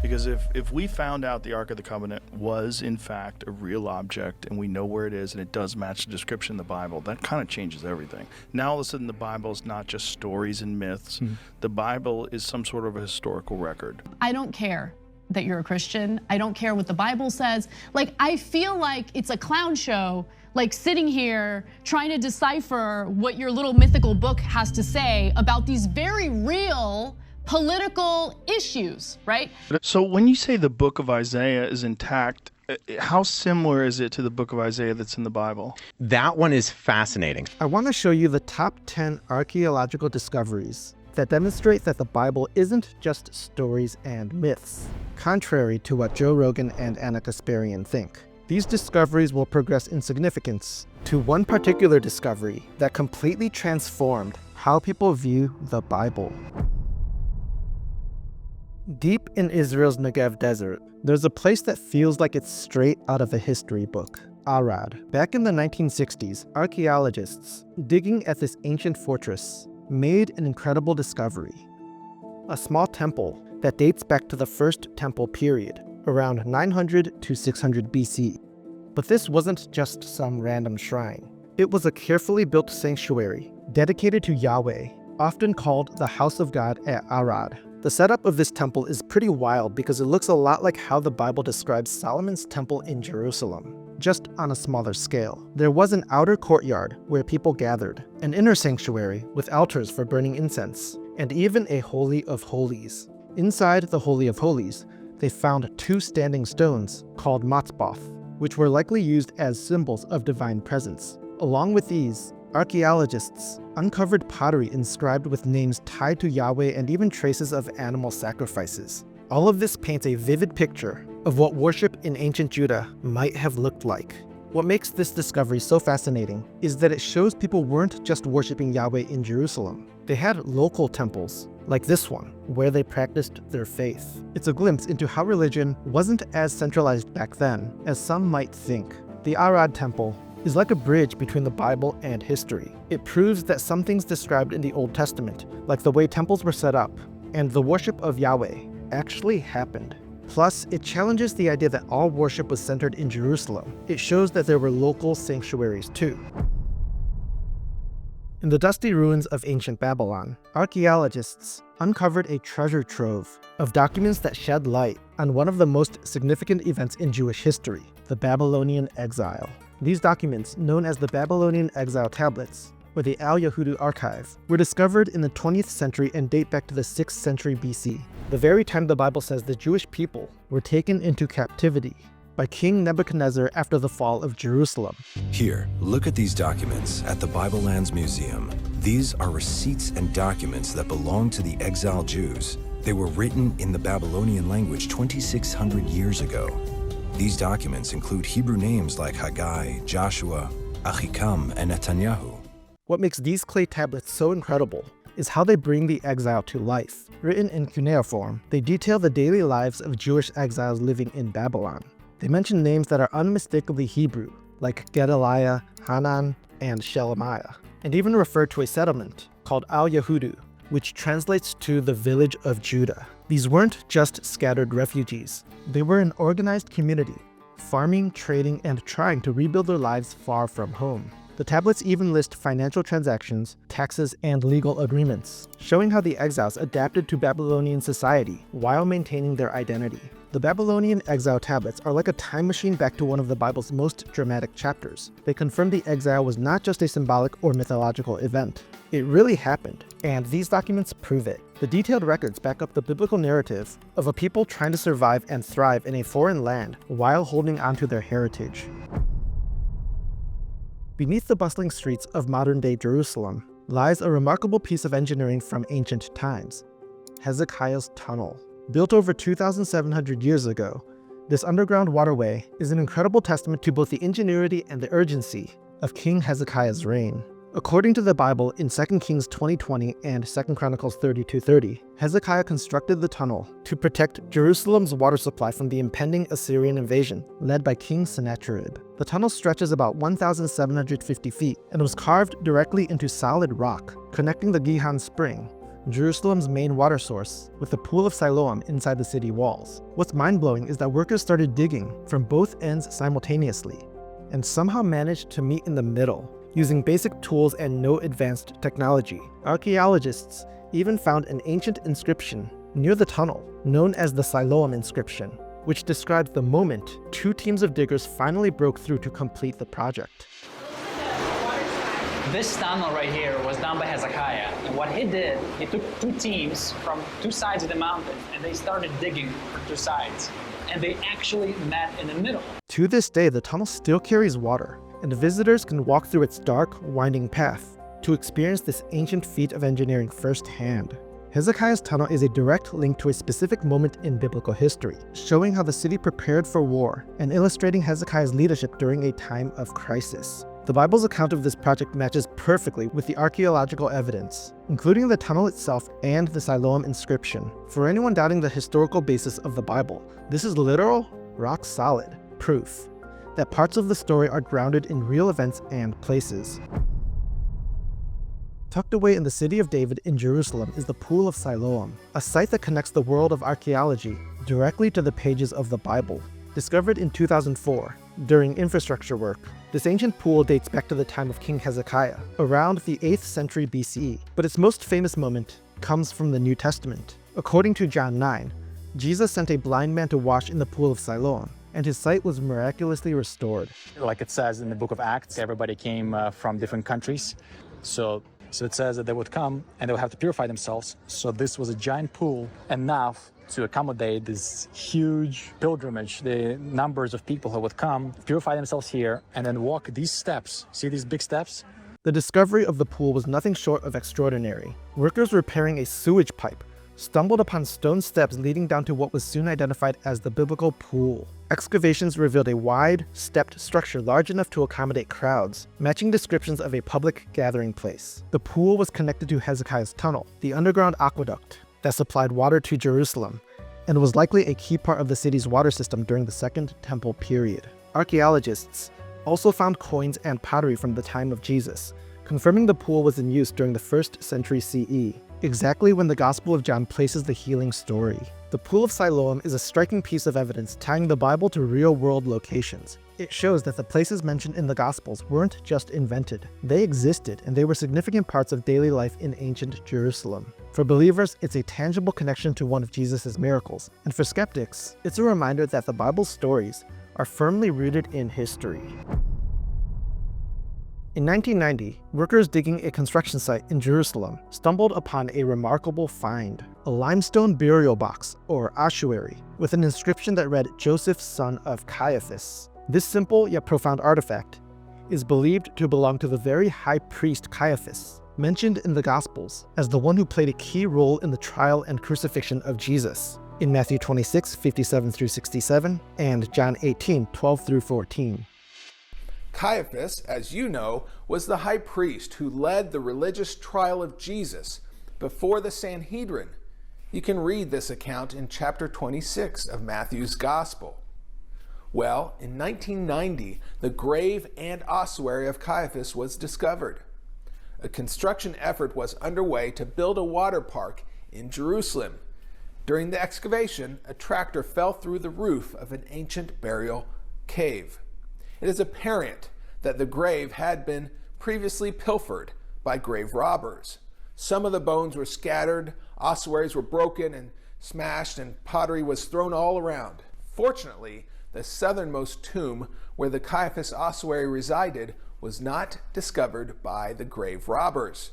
Because if we found out the Ark of the Covenant was, in fact, a real object, and we know where it is, and it does match the description in the Bible, that kind of changes everything. Now, all of a sudden, the Bible is not just stories and myths. The Bible is some sort of a historical record. I don't care that you're a Christian. I don't care what the Bible says. Like, I feel like it's a clown show, like sitting here trying to decipher what your little mythical book has to say about these very real political issues, right? So when you say the book of Isaiah is intact, how similar is it to the book of Isaiah that's in the Bible? That one is fascinating. I want to show you the top 10 archaeological discoveries that demonstrate that the Bible isn't just stories and myths, contrary to what Joe Rogan and Anna Kasparian think. These discoveries will progress in significance to one particular discovery that completely transformed how people view the Bible. Deep in Israel's Negev desert, there's a place that feels like it's straight out of a history book. Arad. Back in the 1960s, archaeologists digging at this ancient fortress made an incredible discovery. A small temple that dates back to the First Temple period, around 900 to 600 BC. But this wasn't just some random shrine. It was a carefully built sanctuary dedicated to Yahweh, often called the House of God at Arad. The setup of this temple is pretty wild because it looks a lot like how the Bible describes Solomon's temple in Jerusalem, just on a smaller scale. There was an outer courtyard where people gathered, an inner sanctuary with altars for burning incense, and even a Holy of Holies. Inside the Holy of Holies, they found 2 standing stones called matzboth, which were likely used as symbols of divine presence. Along with these, archaeologists uncovered pottery inscribed with names tied to Yahweh and even traces of animal sacrifices. All of this paints a vivid picture of what worship in ancient Judah might have looked like. What makes this discovery so fascinating is that it shows people weren't just worshiping Yahweh in Jerusalem. They had local temples, like this one, where they practiced their faith. It's a glimpse into how religion wasn't as centralized back then as some might think. The Arad Temple is like a bridge between the Bible and history. It proves that some things described in the Old Testament, like the way temples were set up and the worship of Yahweh, actually happened. Plus, it challenges the idea that all worship was centered in Jerusalem. It shows that there were local sanctuaries too. In the dusty ruins of ancient Babylon, archaeologists uncovered a treasure trove of documents that shed light on one of the most significant events in Jewish history, the Babylonian exile. These documents, known as the Babylonian Exile Tablets, or the Al-Yahudu Archive, were discovered in the 20th century and date back to the 6th century BC, the very time the Bible says the Jewish people were taken into captivity by King Nebuchadnezzar after the fall of Jerusalem. Here, look at these documents at the Bible Lands Museum. These are receipts and documents that belong to the exiled Jews. They were written in the Babylonian language 2,600 years ago. These documents include Hebrew names like Haggai, Joshua, Achikam, and Netanyahu. What makes these clay tablets so incredible is how they bring the exile to life. Written in cuneiform, they detail the daily lives of Jewish exiles living in Babylon. They mention names that are unmistakably Hebrew, like Gedaliah, Hanan, and Shelemiah, and even refer to a settlement called Al-Yahudu, which translates to the village of Judah. These weren't just scattered refugees. They were an organized community, farming, trading, and trying to rebuild their lives far from home. The tablets even list financial transactions, taxes, and legal agreements, showing how the exiles adapted to Babylonian society while maintaining their identity. The Babylonian exile tablets are like a time machine back to one of the Bible's most dramatic chapters. They confirm the exile was not just a symbolic or mythological event. It really happened, and these documents prove it. The detailed records back up the biblical narrative of a people trying to survive and thrive in a foreign land while holding onto their heritage. Beneath the bustling streets of modern-day Jerusalem lies a remarkable piece of engineering from ancient times, Hezekiah's Tunnel. Built over 2,700 years ago, this underground waterway is an incredible testament to both the ingenuity and the urgency of King Hezekiah's reign. According to the Bible in 2 Kings 20:20 and 2 Chronicles 32:30, Hezekiah constructed the tunnel to protect Jerusalem's water supply from the impending Assyrian invasion led by King Sennacherib. The tunnel stretches about 1,750 feet and was carved directly into solid rock, connecting the Gihon Spring Jerusalem's main water source, with the pool of Siloam inside the city walls. What's mind-blowing is that workers started digging from both ends simultaneously, and somehow managed to meet in the middle, using basic tools and no advanced technology. Archaeologists even found an ancient inscription near the tunnel, known as the Siloam inscription, which describes the moment two teams of diggers finally broke through to complete the project. This tunnel right here was done by Hezekiah, and what he did, he took two teams from two sides of the mountain, and they started digging for two sides, and they actually met in the middle. To this day, the tunnel still carries water, and visitors can walk through its dark, winding path to experience this ancient feat of engineering firsthand. Hezekiah's tunnel is a direct link to a specific moment in biblical history, showing how the city prepared for war and illustrating Hezekiah's leadership during a time of crisis. The Bible's account of this project matches perfectly with the archaeological evidence, including the tunnel itself and the Siloam inscription. For anyone doubting the historical basis of the Bible, this is literal, rock-solid proof that parts of the story are grounded in real events and places. Tucked away in the city of David in Jerusalem is the Pool of Siloam, a site that connects the world of archaeology directly to the pages of the Bible. Discovered in 2004 during infrastructure work, this ancient pool dates back to the time of King Hezekiah, around the 8th century BCE, but its most famous moment comes from the New Testament. According to John 9, Jesus sent a blind man to wash in the Pool of Siloam, and his sight was miraculously restored. Like it says in the book of Acts, everybody came from different countries. So it says that they would come and they would have to purify themselves. So this was a giant pool, enough to accommodate this huge pilgrimage, the numbers of people who would come, purify themselves here, and then walk these steps. See these big steps? The discovery of the pool was nothing short of extraordinary. Workers repairing a sewage pipe stumbled upon stone steps leading down to what was soon identified as the biblical pool. Excavations revealed a wide, stepped structure large enough to accommodate crowds, matching descriptions of a public gathering place. The pool was connected to Hezekiah's tunnel, the underground aqueduct that supplied water to Jerusalem, and was likely a key part of the city's water system during the Second Temple period. Archaeologists also found coins and pottery from the time of Jesus, confirming the pool was in use during the 1st century CE, exactly when the Gospel of John places the healing story. The Pool of Siloam is a striking piece of evidence tying the Bible to real-world locations. It shows that the places mentioned in the Gospels weren't just invented. They existed, and they were significant parts of daily life in ancient Jerusalem. For believers, it's a tangible connection to one of Jesus' miracles, and for skeptics, it's a reminder that the Bible's stories are firmly rooted in history. In 1990, workers digging a construction site in Jerusalem stumbled upon a remarkable find, a limestone burial box, or ossuary, with an inscription that read, "Joseph, son of Caiaphas." This simple yet profound artifact is believed to belong to the very high priest Caiaphas, mentioned in the Gospels as the one who played a key role in the trial and crucifixion of Jesus, in Matthew 26, 57 through 67, and John 18, 12 through 14. Caiaphas, as you know, was the high priest who led the religious trial of Jesus before the Sanhedrin. You can read this account in chapter 26 of Matthew's Gospel. Well, in 1990, the grave and ossuary of Caiaphas was discovered. A construction effort was underway to build a water park in Jerusalem. During the excavation, a tractor fell through the roof of an ancient burial cave. It is apparent that the grave had been previously pilfered by grave robbers. Some of the bones were scattered, ossuaries were broken and smashed, and pottery was thrown all around. Fortunately, the southernmost tomb where the Caiaphas ossuary resided was not discovered by the grave robbers.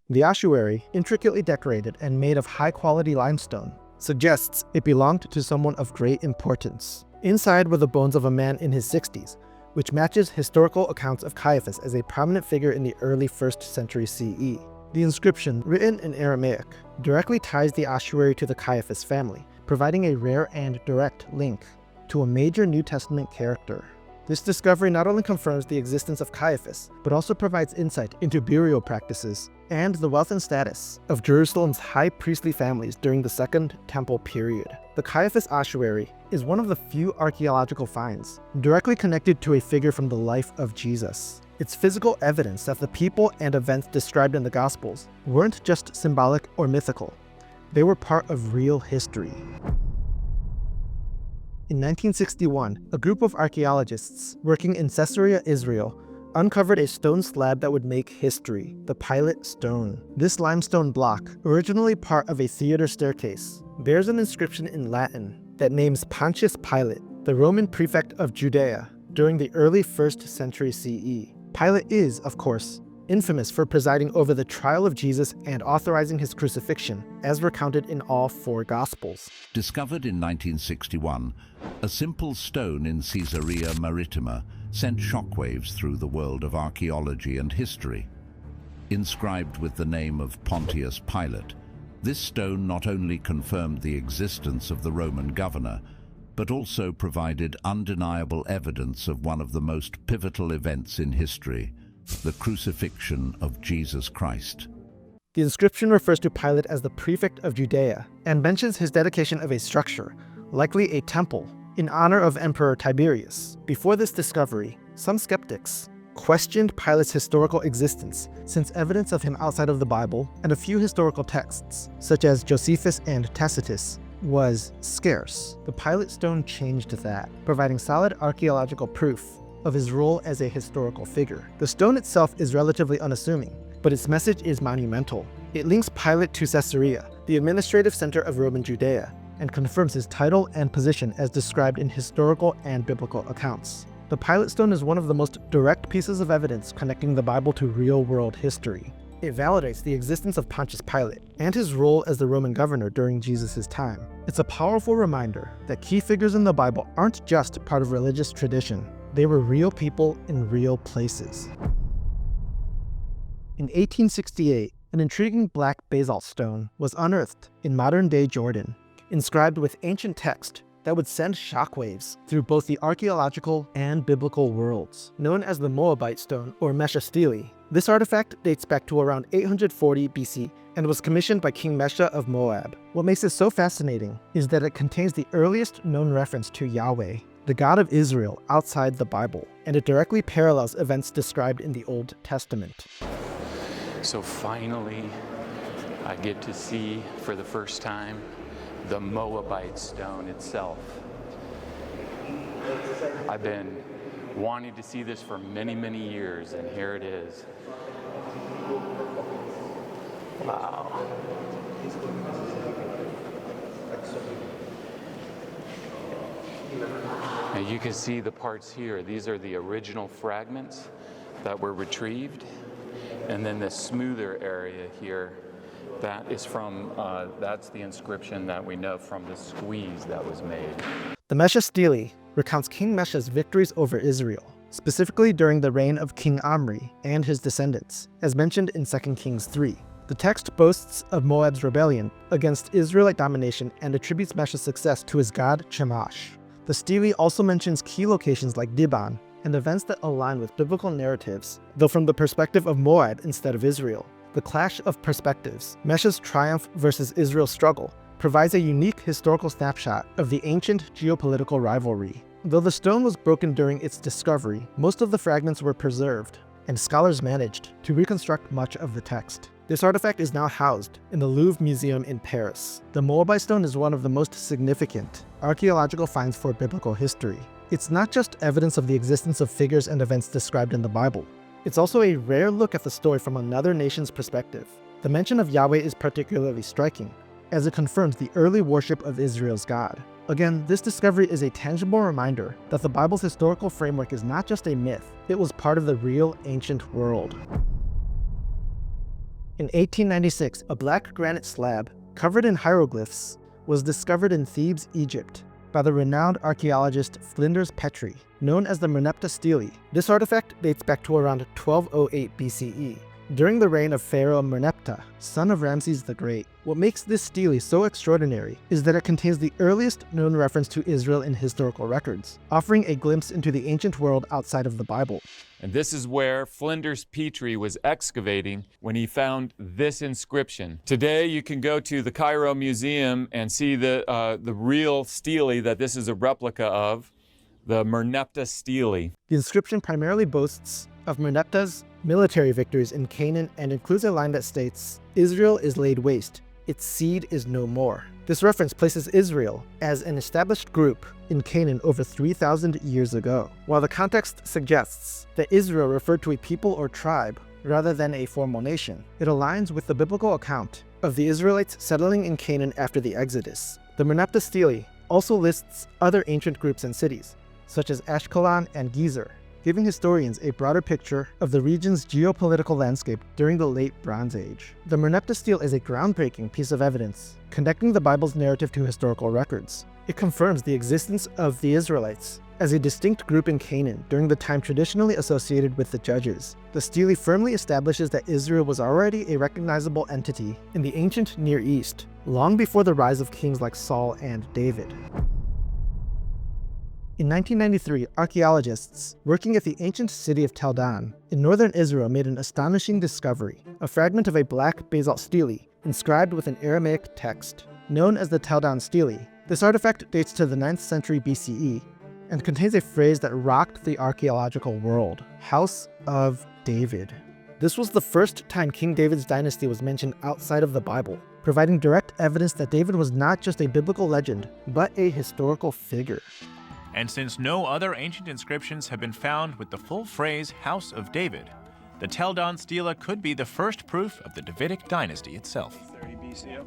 The ossuary, intricately decorated and made of high-quality limestone, suggests it belonged to someone of great importance. Inside were the bones of a man in his 60s, which matches historical accounts of Caiaphas as a prominent figure in the early 1st century CE. The inscription, written in Aramaic, directly ties the ossuary to the Caiaphas family, providing a rare and direct link to a major New Testament character. This discovery not only confirms the existence of Caiaphas, but also provides insight into burial practices and the wealth and status of Jerusalem's high priestly families during the Second Temple period. The Caiaphas ossuary is one of the few archaeological finds directly connected to a figure from the life of Jesus. It's physical evidence that the people and events described in the Gospels weren't just symbolic or mythical. They were part of real history. In 1961, a group of archaeologists working in Caesarea, Israel, uncovered a stone slab that would make history, the Pilate Stone. This limestone block, originally part of a theater staircase, bears an inscription in Latin that names Pontius Pilate, the Roman prefect of Judea, during the early 1st century CE. Pilate is, of course, infamous for presiding over the trial of Jesus and authorizing his crucifixion, as recounted in all 4 Gospels. Discovered in 1961, a simple stone in Caesarea Maritima sent shockwaves through the world of archaeology and history. Inscribed with the name of Pontius Pilate, this stone not only confirmed the existence of the Roman governor, but also provided undeniable evidence of one of the most pivotal events in history, the crucifixion of Jesus Christ. The inscription refers to Pilate as the prefect of Judea and mentions his dedication of a structure, likely a temple, in honor of Emperor Tiberius. Before this discovery, some skeptics questioned Pilate's historical existence, since evidence of him outside of the Bible and a few historical texts, such as Josephus and Tacitus, was scarce. The Pilate Stone changed that, providing solid archaeological proof of his role as a historical figure. The stone itself is relatively unassuming, but its message is monumental. It links Pilate to Caesarea, the administrative center of Roman Judea, and confirms his title and position as described in historical and biblical accounts. The Pilate Stone is one of the most direct pieces of evidence connecting the Bible to real-world history. It validates the existence of Pontius Pilate and his role as the Roman governor during Jesus' time. It's a powerful reminder that key figures in the Bible aren't just part of religious tradition. They were real people in real places. In 1868, an intriguing black basalt stone was unearthed in modern-day Jordan, inscribed with ancient text that would send shockwaves through both the archaeological and biblical worlds. Known as the Moabite stone, or Mesha Stele, this artifact dates back to around 840 BC and was commissioned by King Mesha of Moab. What makes it so fascinating is that it contains the earliest known reference to Yahweh, the God of Israel, outside the Bible, and it directly parallels events described in the Old Testament. So finally, I get to see for the first time the Moabite stone itself. I've been wanting to see this for many, many years, and here it is. Wow. Now you can see the parts here. These are the original fragments that were retrieved. And then the smoother area here, that is from, that's the inscription that we know from the squeeze that was made. The Mesha Stele recounts King Mesha's victories over Israel, specifically during the reign of King Omri and his descendants, as mentioned in 2 Kings 3. The text boasts of Moab's rebellion against Israelite domination and attributes Mesha's success to his god Chemosh. The Stele also mentions key locations like Dibon and events that align with biblical narratives, though from the perspective of Moab instead of Israel. The clash of perspectives, Mesha's triumph versus Israel's struggle, provides a unique historical snapshot of the ancient geopolitical rivalry. Though the stone was broken during its discovery, most of the fragments were preserved, and scholars managed to reconstruct much of the text. This artifact is now housed in the Louvre Museum in Paris. The Moabite stone is one of the most significant archaeological finds for biblical history. It's not just evidence of the existence of figures and events described in the Bible. It's also a rare look at the story from another nation's perspective. The mention of Yahweh is particularly striking, as it confirms the early worship of Israel's God. Again, this discovery is a tangible reminder that the Bible's historical framework is not just a myth, it was part of the real ancient world. In 1896, a black granite slab, covered in hieroglyphs, was discovered in Thebes, Egypt, by the renowned archaeologist Flinders Petrie, known as the Merneptah Stele. This artifact dates back to around 1208 BCE, during the reign of Pharaoh Merneptah, son of Ramses the Great. What makes this stele so extraordinary is that it contains the earliest known reference to Israel in historical records, offering a glimpse into the ancient world outside of the Bible. And this is where Flinders Petrie was excavating when he found this inscription. Today you can go to the Cairo Museum and see the real stele that this is a replica of, the Merneptah Stele. The inscription primarily boasts of Merneptah's military victories in Canaan and includes a line that states, "Israel is laid waste, its seed is no more." This reference places Israel as an established group in Canaan over 3,000 years ago, while the context suggests that Israel referred to a people or tribe rather than a formal nation. It aligns with the biblical account of the Israelites settling in Canaan after the Exodus. The Merneptah Stele also lists other ancient groups and cities, such as Ashkelon and Gezer, giving historians a broader picture of the region's geopolitical landscape during the Late Bronze Age. The Merneptah Stele is a groundbreaking piece of evidence, connecting the Bible's narrative to historical records. It confirms the existence of the Israelites as a distinct group in Canaan during the time traditionally associated with the Judges. The Stele firmly establishes that Israel was already a recognizable entity in the ancient Near East, long before the rise of kings like Saul and David. In 1993, archaeologists working at the ancient city of Tel Dan in northern Israel made an astonishing discovery, a fragment of a black basalt stele inscribed with an Aramaic text, known as the Tel Dan Stele. This artifact dates to the 9th century BCE and contains a phrase that rocked the archaeological world, House of David. This was the first time King David's dynasty was mentioned outside of the Bible, providing direct evidence that David was not just a biblical legend, but a historical figure. And since no other ancient inscriptions have been found with the full phrase House of David, the Tel Dan Stele could be the first proof of the Davidic dynasty itself.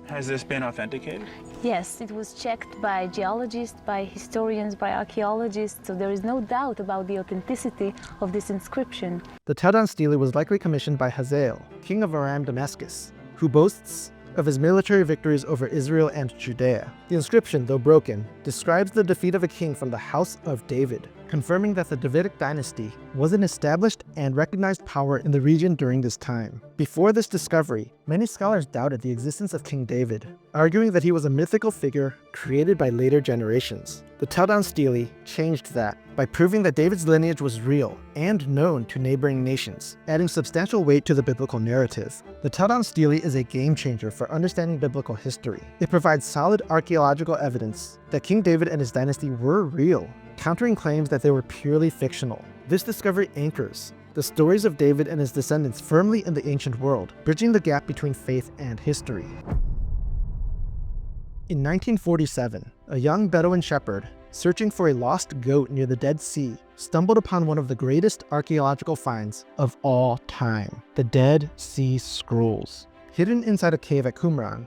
Has this been authenticated? Yes, it was checked by geologists, by historians, by archaeologists, so there is no doubt about the authenticity of this inscription. The Tel Dan Stele was likely commissioned by Hazael, king of Aram Damascus, who boasts of his military victories over Israel and Judea. The inscription, though broken, describes the defeat of a king from the House of David, confirming that the Davidic dynasty was an established and recognized power in the region during this time. Before this discovery, many scholars doubted the existence of King David, arguing that he was a mythical figure created by later generations. The Tel Dan Stele changed that by proving that David's lineage was real and known to neighboring nations, adding substantial weight to the biblical narrative. The Tel Dan Stele is a game changer for understanding biblical history. It provides solid archaeological evidence that King David and his dynasty were real, countering claims that they were purely fictional. This discovery anchors the stories of David and his descendants firmly in the ancient world, bridging the gap between faith and history. In 1947, a young Bedouin shepherd searching for a lost goat near the Dead Sea stumbled upon one of the greatest archaeological finds of all time, the Dead Sea Scrolls. Hidden inside a cave at Qumran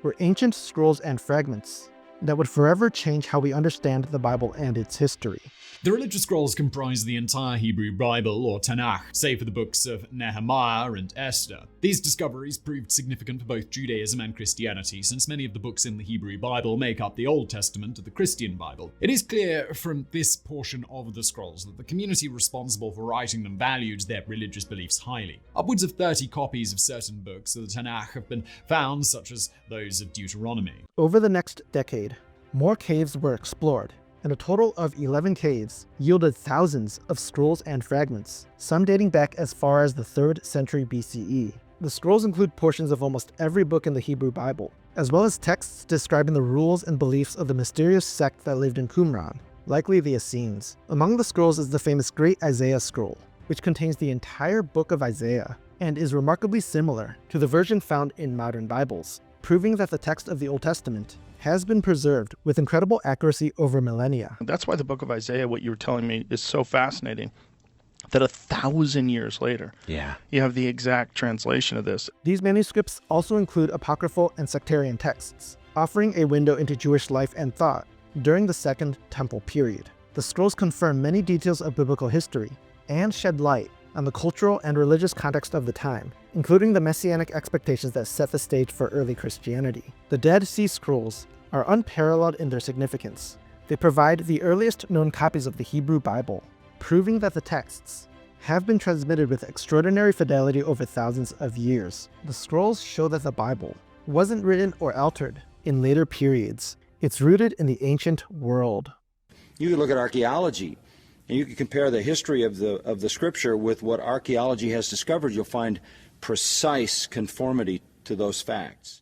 were ancient scrolls and fragments that would forever change how we understand the Bible and its history. The religious scrolls comprise the entire Hebrew Bible, or Tanakh, save for the books of Nehemiah and Esther. These discoveries proved significant for both Judaism and Christianity, since many of the books in the Hebrew Bible make up the Old Testament of the Christian Bible. It is clear from this portion of the scrolls that the community responsible for writing them valued their religious beliefs highly. Upwards of 30 copies of certain books of the Tanakh have been found, such as those of Deuteronomy. Over the next decade, more caves were explored, and a total of 11 caves yielded thousands of scrolls and fragments, some dating back as far as the 3rd century BCE. The scrolls include portions of almost every book in the Hebrew Bible, as well as texts describing the rules and beliefs of the mysterious sect that lived in Qumran, likely the Essenes. Among the scrolls is the famous Great Isaiah Scroll, which contains the entire book of Isaiah and is remarkably similar to the version found in modern Bibles, proving that the text of the Old Testament has been preserved with incredible accuracy over millennia. That's why the book of Isaiah, what you were telling me, is so fascinating, that 1,000 years later, you have the exact translation of this. These manuscripts also include apocryphal and sectarian texts, offering a window into Jewish life and thought during the Second Temple period. The scrolls confirm many details of biblical history and shed light on the cultural and religious context of the time, including the messianic expectations that set the stage for early Christianity. The Dead Sea Scrolls are unparalleled in their significance. They provide the earliest known copies of the Hebrew Bible, proving that the texts have been transmitted with extraordinary fidelity over thousands of years. The scrolls show that the Bible wasn't written or altered in later periods. It's rooted in the ancient world. You can look at archaeology, and you can compare the history of the scripture with what archaeology has discovered. You'll find precise conformity to those facts.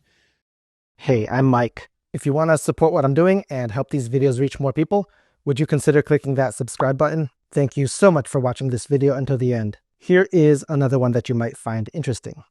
Hey, I'm Mike. If you want to support what I'm doing and help these videos reach more people, would you consider clicking that subscribe button? Thank you so much for watching this video until the end. Here is another one that you might find interesting.